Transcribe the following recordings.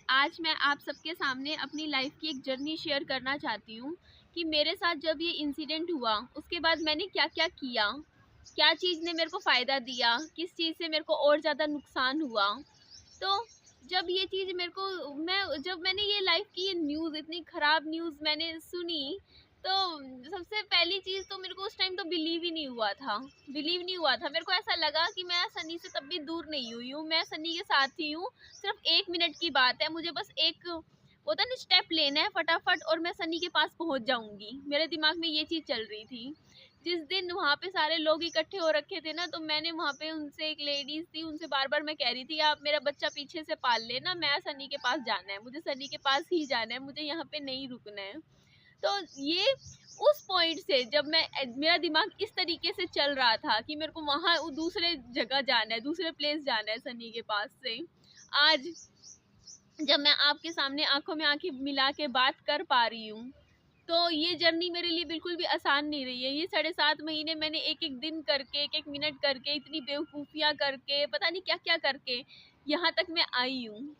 आज मैं आप सबके सामने अपनी लाइफ की एक जर्नी शेयर करना चाहती हूँ कि मेरे साथ जब ये इंसिडेंट हुआ उसके बाद मैंने क्या क्या किया, क्या चीज़ ने मेरे को फ़ायदा दिया, किस चीज़ से मेरे को और ज़्यादा नुकसान हुआ। तो जब ये चीज़ मेरे को जब मैंने ये लाइफ की ये न्यूज़, इतनी ख़राब न्यूज़ मैंने सुनी, तो सबसे पहली चीज़ तो मेरे को उस टाइम तो बिलीव नहीं हुआ था। मेरे को ऐसा लगा कि मैं सनी से तब भी दूर नहीं हुई हूँ, मैं सनी के साथ ही हूँ। सिर्फ 1 मिनट की बात है, मुझे बस एक होता ना स्टेप लेना है फटाफट और मैं सनी के पास पहुँच जाऊँगी। मेरे दिमाग में ये चीज़ चल रही थी। जिस दिन वहाँ पे सारे लोग इकट्ठे हो रखे थे ना, तो मैंने वहाँ पे उनसे, एक लेडीज़ थी, उनसे बार-बार मैं कह रही थी आप मेरा बच्चा पीछे से पाल लेना, मैं सनी के पास जाना है, मुझे सनी के पास ही जाना है, मुझे यहाँ पे नहीं रुकना है। तो ये उस पॉइंट से जब मेरा दिमाग इस तरीके से चल रहा था कि मेरे को वहाँ दूसरे जगह जाना है, दूसरे प्लेस जाना है सनी के पास से, आज जब मैं आपके सामने आँखों में आँखें मिला के बात कर पा रही हूँ, तो ये जर्नी मेरे लिए बिल्कुल भी आसान नहीं रही है। ये 7.5 महीने मैंने एक-एक दिन करके, एक-एक मिनट करके, इतनी बेवकूफ़ियाँ करके, पता नहीं क्या-क्या करके यहाँ तक मैं आई हूँ।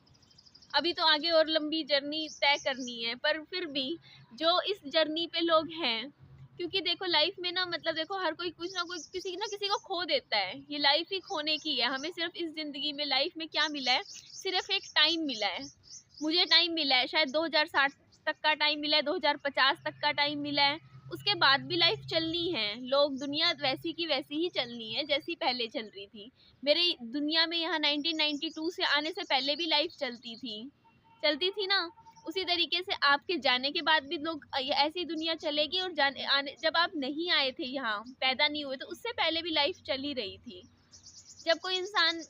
अभी तो आगे और लंबी जर्नी तय करनी है, पर फिर भी जो इस जर्नी पे लोग हैं, क्योंकि देखो लाइफ में ना, मतलब देखो हर कोई कुछ ना कुछ, किसी ना किसी को खो देता है। ये लाइफ ही खोने की है। हमें सिर्फ इस ज़िंदगी में, लाइफ में क्या मिला है? सिर्फ एक टाइम मिला है। मुझे टाइम मिला है, शायद 2060 तक का टाइम मिला है, 2050 तक का टाइम मिला है। उसके बाद भी लाइफ चलनी है। लोग, दुनिया वैसी की वैसी ही चलनी है जैसी पहले चल रही थी। मेरी दुनिया में यहाँ 1992 से आने से पहले भी लाइफ चलती थी ना। उसी तरीके से आपके जाने के बाद भी लोग, ऐसी दुनिया चलेगी। और जाने आने, जब आप नहीं आए थे, यहाँ पैदा नहीं हुए, तो उससे पहले भी लाइफ चल ही रही थी। जब कोई इंसान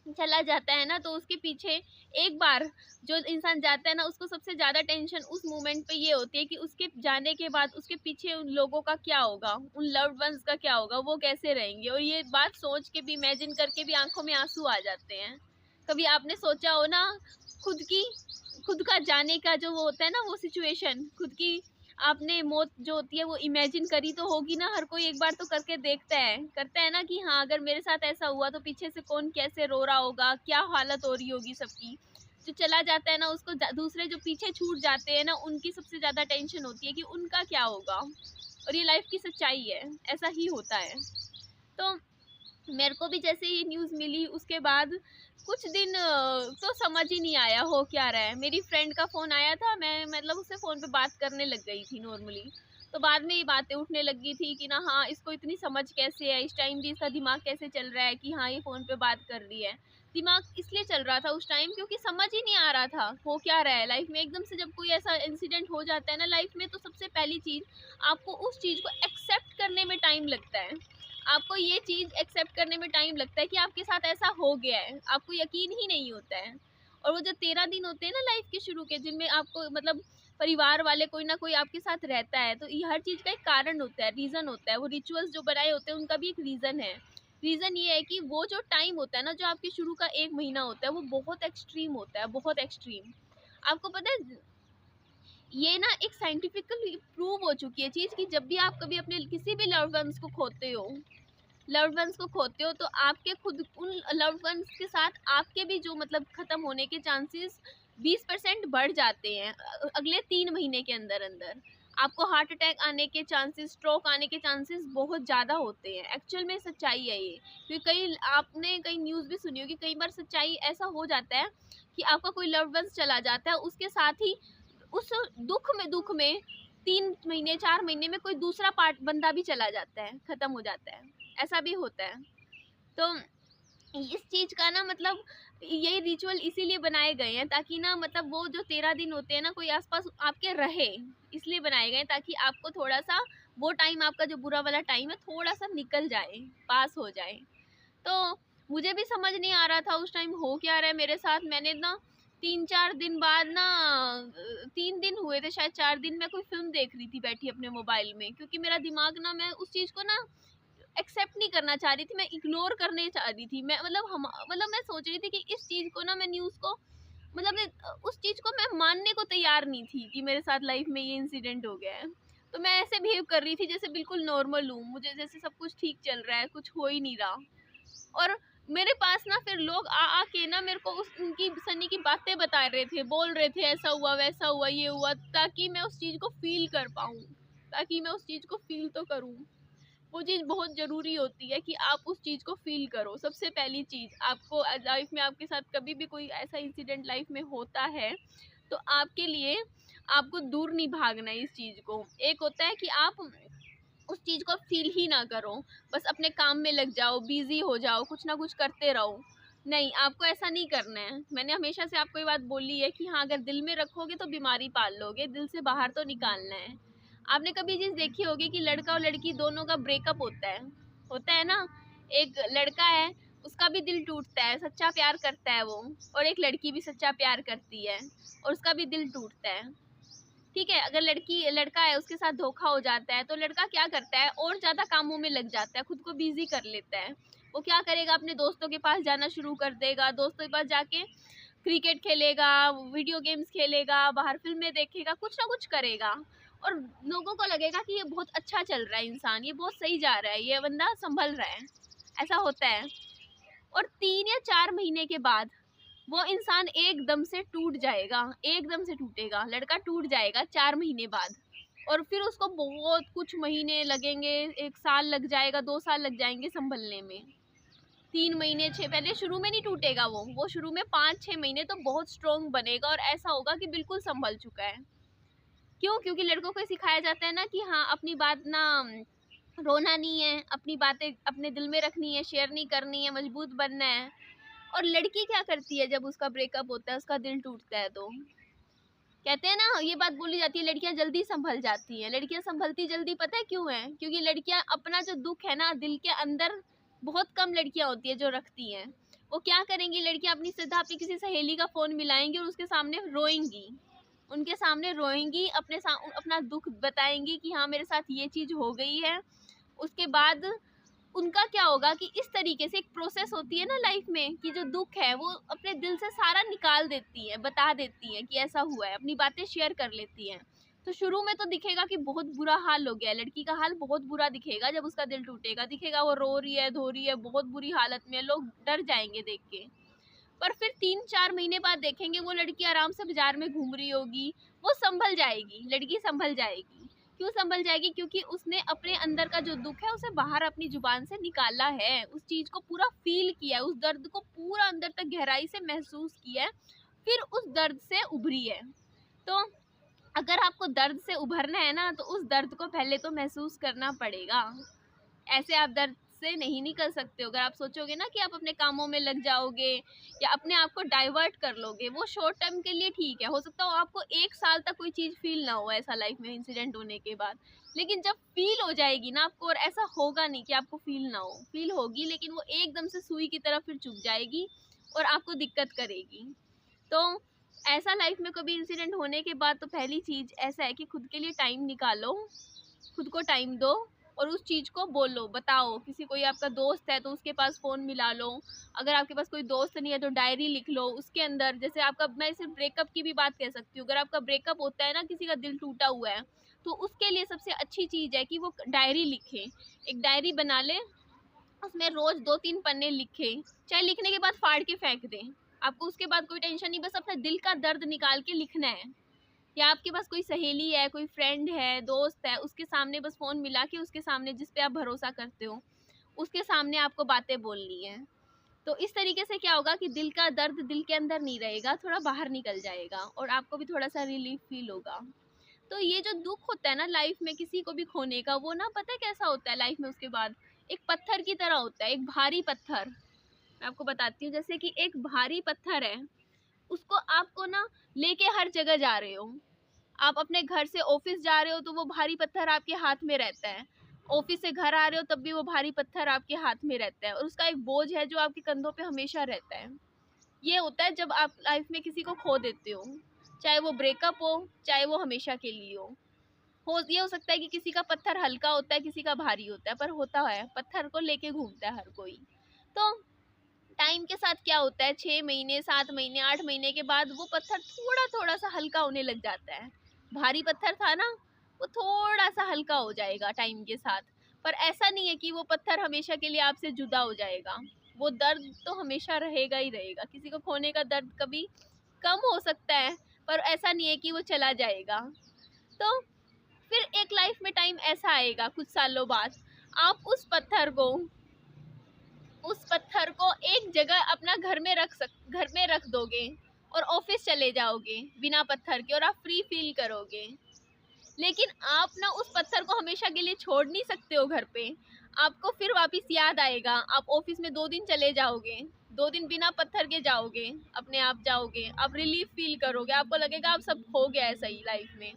चला जाता है ना, तो उसके पीछे, एक बार जो इंसान जाता है ना, उसको सबसे ज़्यादा टेंशन उस मोमेंट पे ये होती है कि उसके जाने के बाद उसके पीछे उन लोगों का क्या होगा, उन लव्ड वंस का क्या होगा, वो कैसे रहेंगे। और ये बात सोच के भी, इमेजिन करके भी आंखों में आंसू आ जाते हैं। कभी आपने सोचा हो ना, खुद की खुद का जाने का जो वो होता है ना, वो सिचुएशन, खुद की आपने मौत जो होती है वो इमेजिन करी तो होगी ना। हर कोई एक बार तो करके देखता है, करता है ना कि हाँ, अगर मेरे साथ ऐसा हुआ तो पीछे से कौन कैसे रो रहा होगा, क्या हालत हो रही होगी सबकी। जो चला जाता है ना, उसको दूसरे जो पीछे छूट जाते हैं ना, उनकी सबसे ज़्यादा टेंशन होती है कि उनका क्या होगा। और ये लाइफ की सच्चाई है, ऐसा ही होता है। तो मेरे को भी जैसे ही न्यूज़ मिली, उसके बाद कुछ दिन तो समझ ही नहीं आया हो क्या रहा है। मेरी फ्रेंड का फ़ोन आया था, मैं मतलब उससे फ़ोन पे बात करने लग गई थी नॉर्मली। तो बाद में ये बातें उठने लगी थी कि ना, हाँ, इसको इतनी समझ कैसे है, इस टाइम भी इसका दिमाग कैसे चल रहा है कि हाँ, ये फ़ोन पे बात कर रही है। दिमाग इसलिए चल रहा था उस टाइम क्योंकि समझ ही नहीं आ रहा था हो क्या रहा है लाइफ में। एकदम से जब कोई ऐसा इंसिडेंट हो जाता है ना लाइफ में, तो सबसे पहली चीज़, आपको उस चीज़ को एक्सेप्ट करने में टाइम लगता है। आपको ये चीज़ एक्सेप्ट करने में टाइम लगता है कि आपके साथ ऐसा हो गया है, आपको यकीन ही नहीं होता है। और वो जो 13 दिन होते हैं ना लाइफ के शुरू के, जिनमें आपको, मतलब परिवार वाले कोई ना कोई आपके साथ रहता है, तो ये हर चीज़ का एक कारण होता है, रीज़न होता है। वो रिचुअल्स जो बनाए होते हैं उनका भी एक रीज़न है। रीज़न ये है कि वो जो टाइम होता है ना, जो आपके शुरू का 1 महीना होता है, वो बहुत एक्सट्रीम होता है, बहुत एक्सट्रीम। आपको पता है, ये ना एक साइंटिफिकली प्रूव हो चुकी है चीज़ कि जब भी आप कभी अपने किसी भी लव्ड वंस को खोते हो, तो आपके खुद उन लव्ड वंस के साथ आपके भी जो, मतलब ख़त्म होने के चांसेस 20% बढ़ जाते हैं अगले 3 महीने के अंदर अंदर। आपको हार्ट अटैक आने के चांसेस, स्ट्रोक आने के चांसेस बहुत ज़्यादा होते हैं। एक्चुअल में सच्चाई है ये। क्योंकि आपने कई न्यूज़ भी सुनी होगी, कई बार सच्चाई ऐसा हो जाता है कि आपका कोई लव्ड वंस चला जाता है, उसके साथ ही उस दुख में 3 महीने, 4 महीने में कोई दूसरा पार्ट बंदा भी चला जाता है, ख़त्म हो जाता है। ऐसा भी होता है। तो इस चीज़ का ना, मतलब ये रिचुअल इसीलिए बनाए गए हैं ताकि ना, मतलब वो जो 13 दिन होते हैं ना, कोई आस-पास आपके रहे, इसलिए बनाए गए हैं ताकि आपको थोड़ा-सा वो टाइम, आपका जो बुरा वाला टाइम है, थोड़ा-सा निकल जाए, पास हो जाए। तो मुझे भी समझ नहीं आ रहा था उस टाइम हो क्या रहा है मेरे साथ। मैंने ना 3-4 दिन बाद ना, 3 दिन हुए थे शायद, 4 दिन मैं कोई फ़िल्म देख रही थी बैठी अपने मोबाइल में, क्योंकि मेरा दिमाग ना, मैं उस चीज़ को ना एक्सेप्ट नहीं करना चाह रही थी, मैं इग्नोर करने चाह रही थी। मैं मतलब मैं सोच रही थी कि इस चीज़ को ना, मैं न्यूज़ को, मतलब उस चीज़ को मैं मानने को तैयार नहीं थी कि मेरे साथ लाइफ में ये इंसिडेंट हो गया है। तो मैं ऐसे बिहेव कर रही थी जैसे बिल्कुल नॉर्मल हूँ, मुझे जैसे सब कुछ ठीक चल रहा है, कुछ हो ही नहीं रहा। और मेरे पास ना फिर लोग आ आ के ना मेरे को उस उनकी सनी की बातें बता रहे थे, बोल रहे थे ऐसा हुआ वैसा हुआ ये हुआ, ताकि मैं उस चीज़ को फील कर पाऊँ, ताकि मैं उस चीज़ को फील तो करूँ। वो चीज़ बहुत ज़रूरी होती है कि आप उस चीज़ को फ़ील करो। सबसे पहली चीज़ आपको लाइफ़ में आपके साथ कभी भी कोई ऐसा इंसिडेंट लाइफ़ में होता है, तो आपके लिए आपको दूर नहीं भागना है इस चीज़ को। एक होता है कि आप उस चीज़ को फ़ील ही ना करो, बस अपने काम में लग जाओ, बिज़ी हो जाओ, कुछ ना कुछ करते रहो। नहीं, आपको ऐसा नहीं करना है। मैंने हमेशा से आपको ये बात बोली है कि हाँ, अगर दिल में रखोगे तो बीमारी पाल लोगे, दिल से बाहर तो निकालना है। आपने कभी चीज़ देखी होगी कि लड़का और लड़की दोनों का ब्रेकअप होता है ना? एक लड़का है, उसका भी दिल टूटता है, सच्चा प्यार करता है वो, और एक लड़की भी सच्चा प्यार करती है और उसका भी दिल टूटता है। ठीक है, अगर लड़का है उसके साथ धोखा हो जाता है, तो लड़का क्या करता है, और ज़्यादा कामों में लग जाता है, खुद को बिज़ी कर लेता है। वो क्या करेगा, अपने दोस्तों के पास जाना शुरू कर देगा, दोस्तों के पास जाके क्रिकेट खेलेगा, वीडियो गेम्स खेलेगा, बाहर फ़िल्में देखेगा, कुछ ना कुछ करेगा, और लोगों को लगेगा कि ये बहुत अच्छा चल रहा है इंसान, ये बहुत सही जा रहा है, ये बंदा सँभल रहा है। ऐसा होता है, और 3 या 4 महीने के बाद वो इंसान एकदम से टूट जाएगा, एकदम से टूटेगा, लड़का टूट जाएगा 4 महीने बाद, और फिर उसको बहुत कुछ महीने लगेंगे, 1 साल लग जाएगा, 2 साल लग जाएंगे संभलने में। 3 महीने 6, पहले शुरू में नहीं टूटेगा वो शुरू में 5-6 महीने तो बहुत स्ट्रॉन्ग बनेगा, और ऐसा होगा कि बिल्कुल संभल चुका है। क्यों? क्योंकि लड़कों को सिखाया जाता है ना कि हाँ, अपनी बात ना रोना नहीं है, अपनी बातें अपने दिल में रखनी है, शेयर नहीं करनी है, मजबूत बनना है। और लड़की क्या करती है जब उसका ब्रेकअप होता है, उसका दिल टूटता है, तो कहते हैं ना, ये बात बोली जाती है, लड़कियां जल्दी संभल जाती हैं। लड़कियां संभलती जल्दी पता है क्यों है? क्योंकि लड़कियां अपना जो दुख है ना दिल के अंदर, बहुत कम लड़कियां होती है जो रखती हैं। वो क्या करेंगी, लड़कियां अपनी सीधा अपनी किसी सहेली का फोन मिलाएंगी और उसके सामने रोएंगी, उनके सामने रोएंगी, अपना दुख बताएंगी कि हाँ, मेरे साथ ये चीज़ हो गई है। उसके बाद उनका क्या होगा कि इस तरीके से एक प्रोसेस होती है ना लाइफ में, कि जो दुख है वो अपने दिल से सारा निकाल देती है, बता देती है कि ऐसा हुआ है, अपनी बातें शेयर कर लेती हैं। तो शुरू में तो दिखेगा कि बहुत बुरा हाल हो गया है, लड़की का हाल बहुत बुरा दिखेगा जब उसका दिल टूटेगा, दिखेगा वो रो रही है, धो रही है, बहुत बुरी हालत में है, लोग डर जाएंगे देख के। पर फिर 3-4 महीने बाद देखेंगे वो लड़की आराम से बाजार में घूम रही होगी, वो संभल जाएगी, लड़की संभल जाएगी। क्यों संभल जाएगी? क्योंकि उसने अपने अंदर का जो दुख है उसे बाहर अपनी जुबान से निकाला है, उस चीज़ को पूरा फील किया है, उस दर्द को पूरा अंदर तक गहराई से महसूस किया है, फिर उस दर्द से उभरी है। तो अगर आपको दर्द से उभरना है ना, तो उस दर्द को पहले तो महसूस करना पड़ेगा। ऐसे आप दर्द से नहीं निकल सकते हो। अगर आप सोचोगे ना कि आप अपने कामों में लग जाओगे या अपने आप को डाइवर्ट कर लोगे, वो शॉर्ट टर्म के लिए ठीक है, हो सकता हो आपको 1 साल तक कोई चीज़ फील ना हो ऐसा लाइफ में इंसिडेंट होने के बाद। लेकिन जब फील हो जाएगी ना आपको, और ऐसा होगा नहीं कि आपको फील ना हो, फील होगी, लेकिन वो एकदम से सुई की तरह फिर चुभ जाएगी और आपको दिक्कत करेगी। तो ऐसा लाइफ में कभी इंसिडेंट होने के बाद तो पहली चीज़ ऐसा है कि खुद के लिए टाइम निकालो, खुद को टाइम दो, और उस चीज़ को बोलो, बताओ। किसी कोई आपका दोस्त है तो उसके पास फ़ोन मिला लो, अगर आपके पास कोई दोस्त नहीं है तो डायरी लिख लो, उसके अंदर जैसे आपका, मैं सिर्फ ब्रेकअप की भी बात कह सकती हूँ, अगर आपका ब्रेकअप होता है ना, किसी का दिल टूटा हुआ है, तो उसके लिए सबसे अच्छी चीज़ है कि वो डायरी लिखे, एक डायरी बना ले, उसमें रोज़ 2-3 पन्ने लिखे, चाहे लिखने के बाद फाड़ के फेंक दें, आपको उसके बाद कोई टेंशन नहीं, बस अपने दिल का दर्द निकाल के लिखना है। या आपके पास कोई सहेली है, कोई फ्रेंड है, दोस्त है, उसके सामने बस फ़ोन मिला के, उसके सामने जिस पे आप भरोसा करते हो, उसके सामने आपको बातें बोलनी है। तो इस तरीके से क्या होगा कि दिल का दर्द दिल के अंदर नहीं रहेगा, थोड़ा बाहर निकल जाएगा और आपको भी थोड़ा-सा रिलीफ़ फ़ील होगा। तो ये जो दुःख होता है ना लाइफ़ में किसी को भी खोने का, वो ना पता है कैसा होता है लाइफ़ में उसके बाद? एक पत्थर की तरह होता है, एक भारी पत्थर। मैं आपको बताती हूँ, जैसे कि एक भारी पत्थर है, उसको आपको ना लेके हर जगह जा रहे हो। आप अपने घर से ऑफिस जा रहे हो तो वो भारी पत्थर आपके हाथ में रहता है, ऑफिस से घर आ रहे हो तब भी वो भारी पत्थर आपके हाथ में रहता है, और उसका एक बोझ है जो आपके कंधों पे हमेशा रहता है। ये होता है जब आप लाइफ में किसी को खो देते हो, चाहे वो ब्रेकअप हो, चाहे वो हमेशा के लिए ये हो सकता है कि किसी का पत्थर हल्का होता है, किसी का भारी होता है, पर होता है, पत्थर को लेके घूमता है हर कोई। तो टाइम के साथ क्या होता है, 6 महीने, 7 महीने, 8 महीने के बाद वो पत्थर थोड़ा थोड़ा सा हल्का होने लग जाता है। भारी पत्थर था ना, वो थोड़ा सा हल्का हो जाएगा टाइम के साथ, पर ऐसा नहीं है कि वो पत्थर हमेशा के लिए आपसे जुदा हो जाएगा। वो दर्द तो हमेशा रहेगा ही रहेगा। किसी को खोने का दर्द कभी कम हो सकता है, पर ऐसा नहीं है कि वो चला जाएगा। तो फिर एक लाइफ में टाइम ऐसा आएगा कुछ सालों बाद, आप उस पत्थर को एक जगह अपना घर में रख दोगे और ऑफिस चले जाओगे बिना पत्थर के, और आप फ्री फील करोगे। लेकिन आप ना उस पत्थर को हमेशा के लिए छोड़ नहीं सकते हो घर पे। आपको फिर वापस याद आएगा, आप ऑफिस में 2 दिन चले जाओगे, 2 दिन बिना पत्थर के जाओगे, अपने आप जाओगे, आप रिलीफ फील करोगे, आपको लगेगा आप सब हो गया है सही लाइफ में।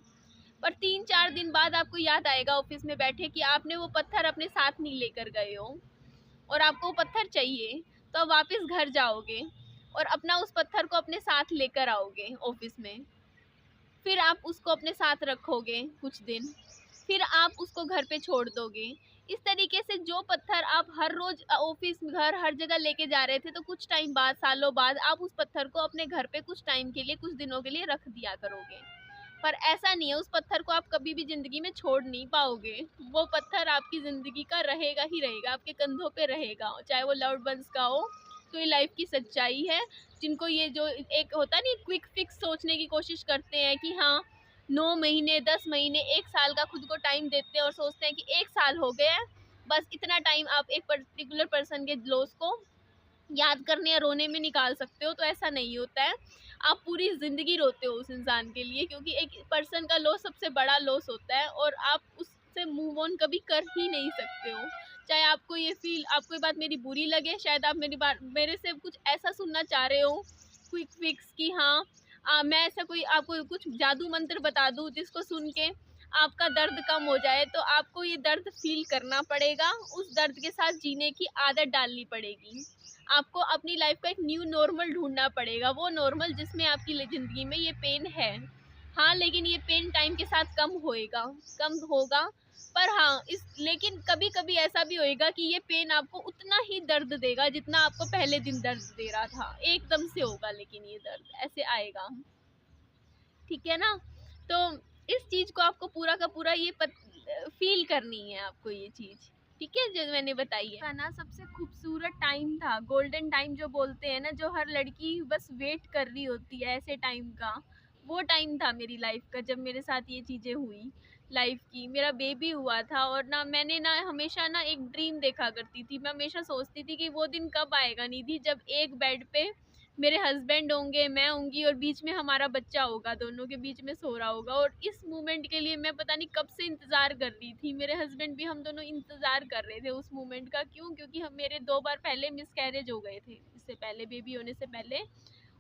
पर 3-4 दिन बाद आपको याद आएगा ऑफिस में बैठे कि आपने वो पत्थर अपने साथ नहीं लेकर गए हो, और आपको वो पत्थर चाहिए। तो आप वापस घर जाओगे और अपना उस पत्थर को अपने साथ लेकर आओगे ऑफिस में। फिर आप उसको अपने साथ रखोगे कुछ दिन, फिर आप उसको घर पे छोड़ दोगे। इस तरीके से जो पत्थर आप हर रोज ऑफिस, घर, हर जगह लेके जा रहे थे, तो कुछ टाइम बाद, सालों बाद, आप उस पत्थर को अपने घर पे कुछ टाइम के लिए, कुछ दिनों के लिए रख दिया करोगे। पर ऐसा नहीं है, उस पत्थर को आप कभी भी ज़िंदगी में छोड़ नहीं पाओगे। वो पत्थर आपकी ज़िंदगी का रहेगा ही रहेगा, आपके कंधों पे रहेगा, चाहे वो लव्ड वंस का हो। तो ये लाइफ की सच्चाई है। जिनको ये जो एक होता नहीं, क्विक फिक्स सोचने की कोशिश करते हैं कि हाँ 9 महीने, 10 महीने, 1 साल का खुद को टाइम देते हैं और सोचते हैं कि 1 साल हो गया है, बस इतना टाइम आप एक पर्टिकुलर पर्सन के लॉस को याद करने या रोने में निकाल सकते हो। तो ऐसा नहीं होता है, आप पूरी ज़िंदगी रोते हो उस इंसान के लिए, क्योंकि एक पर्सन का लॉस सबसे बड़ा लॉस होता है और आप उससे मूव ऑन कभी कर ही नहीं सकते हो। चाहे आपको ये बात मेरी बुरी लगे, शायद आप मेरे से कुछ ऐसा सुनना चाह रहे हो क्विक फिक्स कि हाँ मैं ऐसा कोई आपको कुछ जादू मंत्र बता दूँ जिसको सुन के आपका दर्द कम हो जाए, तो आपको ये दर्द फील करना पड़ेगा, उस दर्द के साथ जीने की आदत डालनी पड़ेगी। आपको अपनी लाइफ का एक न्यू नॉर्मल ढूंढना पड़ेगा, वो नॉर्मल जिसमें आपकी ज़िंदगी में ये पेन है। हाँ, लेकिन ये पेन टाइम के साथ कम होगा। पर हाँ, लेकिन कभी कभी ऐसा भी होएगा कि ये पेन आपको उतना ही दर्द देगा जितना आपको पहले दिन दर्द दे रहा था। एकदम से होगा, लेकिन ये दर्द ऐसे आएगा, ठीक है ना। तो इस चीज़ को आपको पूरा का पूरा फील करनी है आपको ये चीज़, ठीक है, जो मैंने बताई है। ना सबसे खूबसूरत टाइम था, गोल्डन टाइम जो बोलते हैं ना, जो हर लड़की बस वेट कर रही होती है ऐसे टाइम का, वो टाइम था मेरी लाइफ का जब मेरे साथ ये चीज़ें हुई लाइफ की। मेरा बेबी हुआ था और ना मैंने ना हमेशा ना एक ड्रीम देखा करती थी, मैं हमेशा सोचती थी कि वो दिन कब आएगा निधि, जब एक बेड पे मेरे हस्बैंड होंगे, मैं होंगी और बीच में हमारा बच्चा होगा, दोनों के बीच में सो रहा होगा। और इस मोमेंट के लिए मैं पता नहीं कब से इंतज़ार कर रही थी, मेरे हस्बैंड भी, हम दोनों इंतज़ार कर रहे थे उस मोमेंट का। क्यों? क्योंकि हम मेरे 2 बार पहले मिसकैरेज हो गए थे, इससे पहले, बेबी होने से पहले,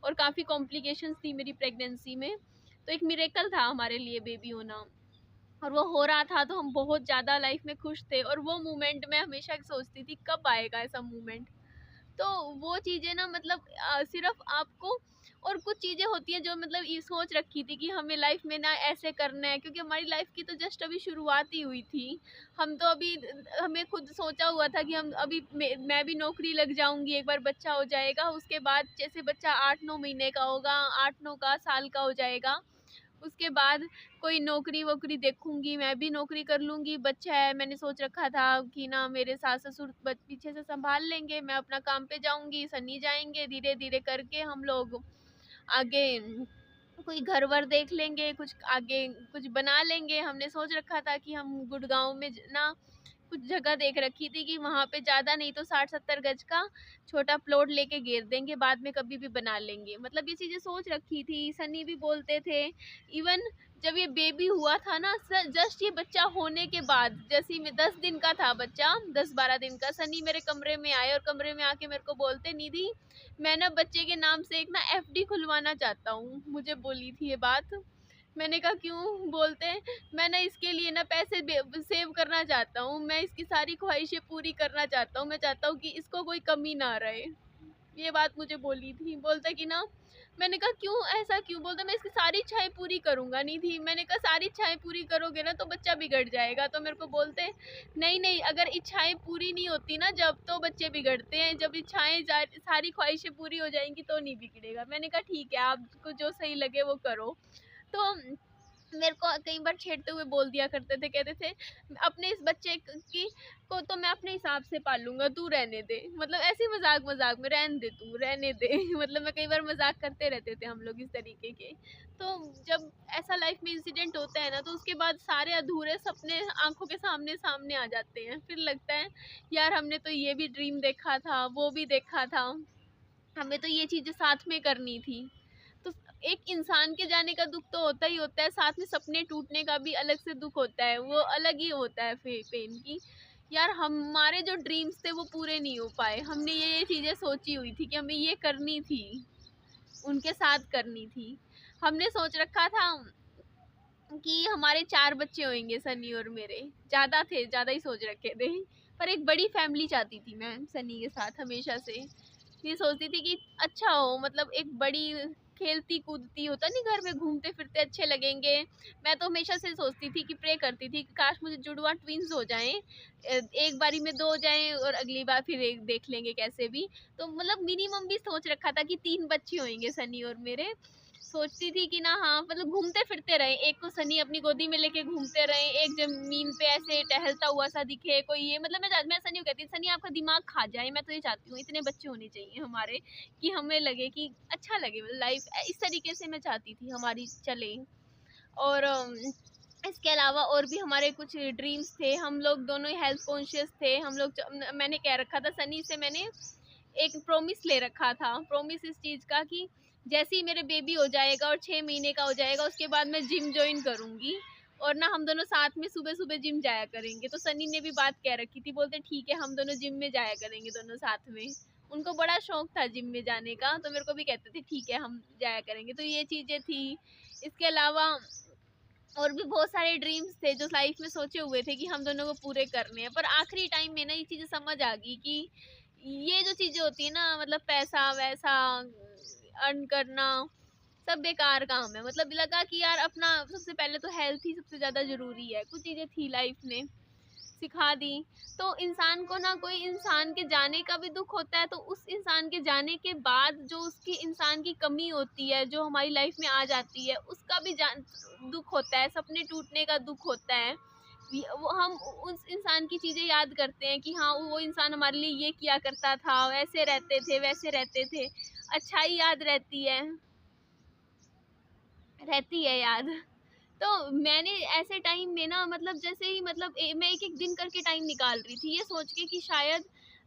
और काफ़ी कॉम्प्लिकेशंस थी मेरी प्रेगनेंसी में। तो एक मिरेकल था हमारे लिए बेबी होना, और वो हो रहा था तो हम बहुत ज़्यादा लाइफ में खुश थे। और वो मोमेंट मैं हमेशा सोचती थी कब आएगा ऐसा मोमेंट। तो वो चीज़ें ना मतलब सिर्फ आपको, और कुछ चीज़ें होती हैं जो मतलब ये सोच रखी थी कि हमें लाइफ में ना ऐसे करना है, क्योंकि हमारी लाइफ की तो जस्ट अभी शुरुआत ही हुई थी। हम तो अभी, हमें खुद सोचा हुआ था कि हम अभी मैं भी नौकरी लग जाऊंगी, एक बार बच्चा हो जाएगा, उसके बाद जैसे बच्चा 8-9 महीने का होगा, 8-9 का साल का हो जाएगा, उसके बाद कोई नौकरी वोकरी देखूंगी, मैं भी नौकरी कर लूँगी। बच्चा है, मैंने सोच रखा था कि ना मेरे सास ससुर पीछे से संभाल लेंगे, मैं अपना काम पे जाऊंगी, सनी जाएंगे, धीरे धीरे करके हम लोग आगे कोई घर वर देख लेंगे, कुछ आगे कुछ बना लेंगे। हमने सोच रखा था कि हम गुड़गांव में ना कुछ जगह देख रखी थी कि वहाँ पे ज़्यादा नहीं तो 60-70 गज का छोटा प्लॉट लेके घेर देंगे, बाद में कभी भी बना लेंगे। मतलब ये चीज़ें सोच रखी थी, सनी भी बोलते थे। इवन जब ये बेबी हुआ था ना, जस्ट ये बच्चा होने के बाद, जैसे ही 10 दिन का था बच्चा, 10-12 दिन का, सनी मेरे कमरे में आए और कमरे में आके मेरे को बोलते, निधि मैं ना बच्चे के नाम से एक ना एफडी खुलवाना चाहता हूँ। मुझे बोली थी ये बात। मैंने कहा क्यों? बोलते हैं मैं ना इसके लिए ना पैसे सेव करना चाहता हूँ, मैं इसकी सारी ख्वाहिशें पूरी करना चाहता हूँ, मैं चाहता हूँ कि इसको कोई कमी ना रहे। ये बात मुझे बोली थी। बोलता कि ना, मैंने कहा क्यों, ऐसा क्यों? बोलता मैं इसकी सारी इच्छाएं पूरी करूँगा निधि। मैंने कहा सारी इच्छाएं पूरी करोगे ना तो बच्चा बिगड़ जाएगा। तो मेरे को बोलते नहीं नहीं, अगर इच्छाएं पूरी नहीं होती ना जब, तो बच्चे बिगड़ते हैं, जब इच्छाएं सारी ख्वाहिशें पूरी हो जाएंगी तो नहीं बिगड़ेगा। मैंने कहा ठीक है, आपको जो सही लगे वो करो। तो मेरे को कई बार छेड़ते हुए बोल दिया करते थे, कहते थे अपने इस बच्चे की को तो मैं अपने हिसाब से पालूंगा, तू रहने दे। मतलब ऐसे मजाक मजाक में, रहने दे तू, रहने दे। मतलब मैं कई बार मजाक करते रहते थे हम लोग इस तरीके के। तो जब ऐसा लाइफ में इंसिडेंट होता है ना, तो उसके बाद सारे अधूरे सपने आंखों के सामने सामने आ जाते हैं। फिर लगता है यार हमने तो ये भी ड्रीम देखा था, वो भी देखा था, हमें तो ये चीजें साथ में करनी थी। तो एक इंसान के जाने का दुख तो होता ही होता है, साथ में सपने टूटने का भी अलग से दुख होता है, वो अलग ही होता है पेन की। यार हमारे जो ड्रीम्स थे वो पूरे नहीं हो पाए, हमने ये चीज़ें सोची हुई थी कि हमें ये करनी थी, उनके साथ करनी थी। हमने सोच रखा था कि हमारे 4 बच्चे होंगे, सनी और मेरे। ज़्यादा थे, ज़्यादा ही सोच रखे थे, पर एक बड़ी फैमिली चाहती थी मैं सनी के साथ हमेशा से। ये सोचती थी कि अच्छा हो, मतलब एक बड़ी खेलती कूदती होता नहीं, घर में घूमते फिरते अच्छे लगेंगे। मैं तो हमेशा से सोचती थी कि प्रे करती थी कि काश मुझे जुड़वा ट्विंस हो जाएं, एक बारी में 2 हो जाएं और अगली बार फिर एक देख लेंगे कैसे भी। तो मतलब मिनिमम भी सोच रखा था कि 3 बच्चे होंगे सनी और मेरे। सोचती थी कि ना, हाँ मतलब घूमते फिरते रहे, एक को सनी अपनी गोदी में लेके घूमते रहे, एक जमीन पे ऐसे टहलता हुआ सा दिखे कोई। ये मतलब मैं सनी को कहती, सनी आपका दिमाग खा जाए, मैं तो ये चाहती हूँ इतने बच्चे होने चाहिए हमारे, कि हमें लगे कि अच्छा लगे, लाइफ इस तरीके से मैं चाहती थी हमारी चले। और इसके अलावा और भी हमारे कुछ ड्रीम्स थे, हम लोग दोनों ही हेल्थ कॉन्शियस थे हम लोग। मैंने कह रखा था सनी से, मैंने एक प्रॉमिस ले रखा था, प्रॉमिस इस चीज़ का कि जैसे ही मेरे बेबी हो जाएगा और 6 महीने का हो जाएगा, उसके बाद मैं जिम ज्वाइन करूँगी और ना हम दोनों साथ में सुबह सुबह जिम जाया करेंगे। तो सनी ने भी बात कह रखी थी, बोलते ठीक है हम दोनों जिम में जाया करेंगे दोनों साथ में। उनको बड़ा शौक था जिम में जाने का, तो मेरे को भी कहते थे ठीक है हम जाया करेंगे। तो ये चीज़ें थी। इसके अलावा और भी बहुत सारे ड्रीम्स थे जो लाइफ में सोचे हुए थे कि हम दोनों को पूरे करने हैं, पर आखिरी टाइम में ना ये चीज़ें समझ आ गई कि ये जो चीज़ें होती है ना, मतलब पैसा वैसा अर्न करना, सब बेकार काम है। मतलब लगा कि यार अपना सबसे पहले तो हेल्थ ही सबसे ज़्यादा ज़रूरी है। कुछ चीज़ें थी लाइफ ने सिखा दी। तो इंसान को ना, कोई इंसान के जाने का भी दुख होता है, तो उस इंसान के जाने के बाद जो उसकी इंसान की कमी होती है, जो हमारी लाइफ में आ जाती है, उसका भी दुख होता है, सपने टूटने का दुख होता है। वो हम उस इंसान की चीज़ें याद करते हैं कि हाँ वो इंसान हमारे लिए ये किया करता था, वैसे रहते थे वैसे रहते थे। अच्छाई याद रहती है याद। तो मैंने ऐसे टाइम में ना, मतलब जैसे ही मतलब मैं एक एक दिन करके टाइम निकाल रही थी, ये सोच के कि शायद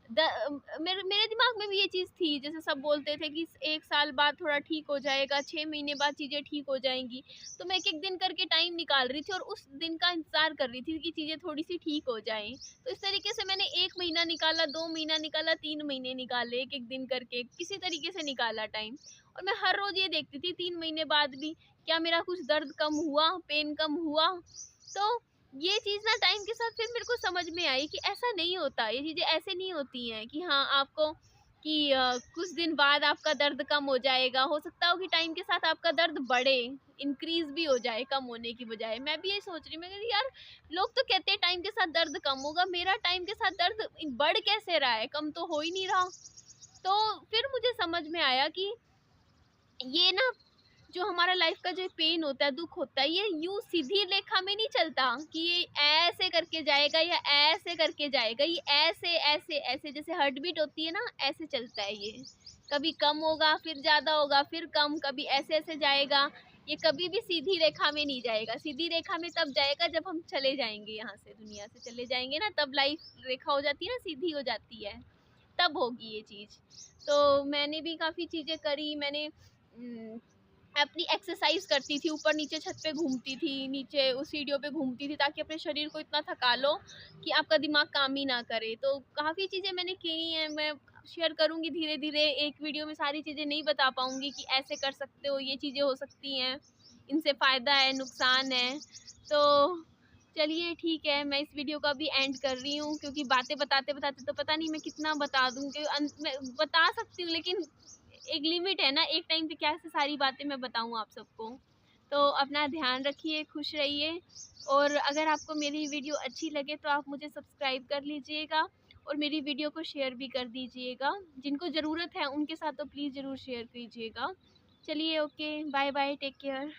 मेरे मेरे दिमाग में भी ये चीज़ थी, जैसे सब बोलते थे कि 1 साल बाद थोड़ा ठीक हो जाएगा, 6 महीने बाद चीज़ें ठीक हो जाएंगी। तो मैं एक एक दिन करके टाइम निकाल रही थी और उस दिन का इंतज़ार कर रही थी कि चीज़ें थोड़ी सी ठीक हो जाएं। तो इस तरीके से मैंने 1 महीना निकाला, 2 महीना निकाला, 3 महीने निकाले, एक एक दिन करके किसी तरीके से निकाला टाइम। और मैं हर रोज़ ये देखती थी 3 महीने बाद भी क्या मेरा कुछ दर्द कम हुआ, पेन कम हुआ। तो ये चीज़ ना टाइम के साथ फिर मेरे को समझ में आई कि ऐसा नहीं होता, ये चीज़ें ऐसे नहीं होती हैं कि हाँ आपको कि कुछ दिन बाद आपका दर्द कम हो जाएगा। हो सकता हो कि टाइम के साथ आपका दर्द बढ़े, इंक्रीज भी हो जाए कम होने की बजाय। मैं भी यही सोच रही हूँ, मैं कह रही यार लोग तो कहते हैं टाइम के साथ दर्द कम होगा, मेरा टाइम के साथ दर्द बढ़ कैसे रहा है, कम तो हो ही नहीं रहा। तो फिर मुझे समझ में आया कि ये ना, जो हमारा लाइफ का जो पेन होता है, दुख होता है, ये यूं सीधी रेखा में नहीं चलता कि ये ऐसे करके जाएगा या ऐसे करके जाएगा। ये ऐसे ऐसे ऐसे जैसे हार्ट बीट होती है ना, ऐसे चलता है ये। कभी कम होगा फिर ज्यादा होगा फिर कम, कभी ऐसे ऐसे जाएगा। ये कभी भी सीधी रेखा में नहीं जाएगा। सीधी रेखा में तब जाएगा जब हम चले जाएंगे, यहाँ से दुनिया से चले जाएंगे ना, तब लाइफ रेखा हो जाती है ना, सीधी हो जाती है, तब होगी ये चीज़। तो मैंने भी काफ़ी चीज़ें करी। मैंने अपनी एक्सरसाइज करती थी, ऊपर नीचे छत पे घूमती थी, नीचे उस सीढ़ियों पे घूमती थी, ताकि अपने शरीर को इतना थका लो कि आपका दिमाग काम ही ना करे। तो काफ़ी चीज़ें मैंने की हैं, मैं शेयर करूँगी धीरे धीरे। एक वीडियो में सारी चीज़ें नहीं बता पाऊँगी कि ऐसे कर सकते हो, ये चीज़ें हो सकती हैं, इनसे फ़ायदा है नुकसान है। तो चलिए ठीक है, मैं इस वीडियो का भी एंड कर रही हूँ, क्योंकि बातें बताते बताते तो पता नहीं मैं कितना बता दूँ, कि अंत में बता सकती हूँ लेकिन एक लिमिट है ना, एक टाइम पे क्या से सारी बातें मैं बताऊँ आप सबको। तो अपना ध्यान रखिए, खुश रहिए। और अगर आपको मेरी वीडियो अच्छी लगे तो आप मुझे सब्सक्राइब कर लीजिएगा और मेरी वीडियो को शेयर भी कर दीजिएगा। जिनको ज़रूरत है उनके साथ तो प्लीज़ ज़रूर शेयर कीजिएगा। चलिए okay, bye bye, take care.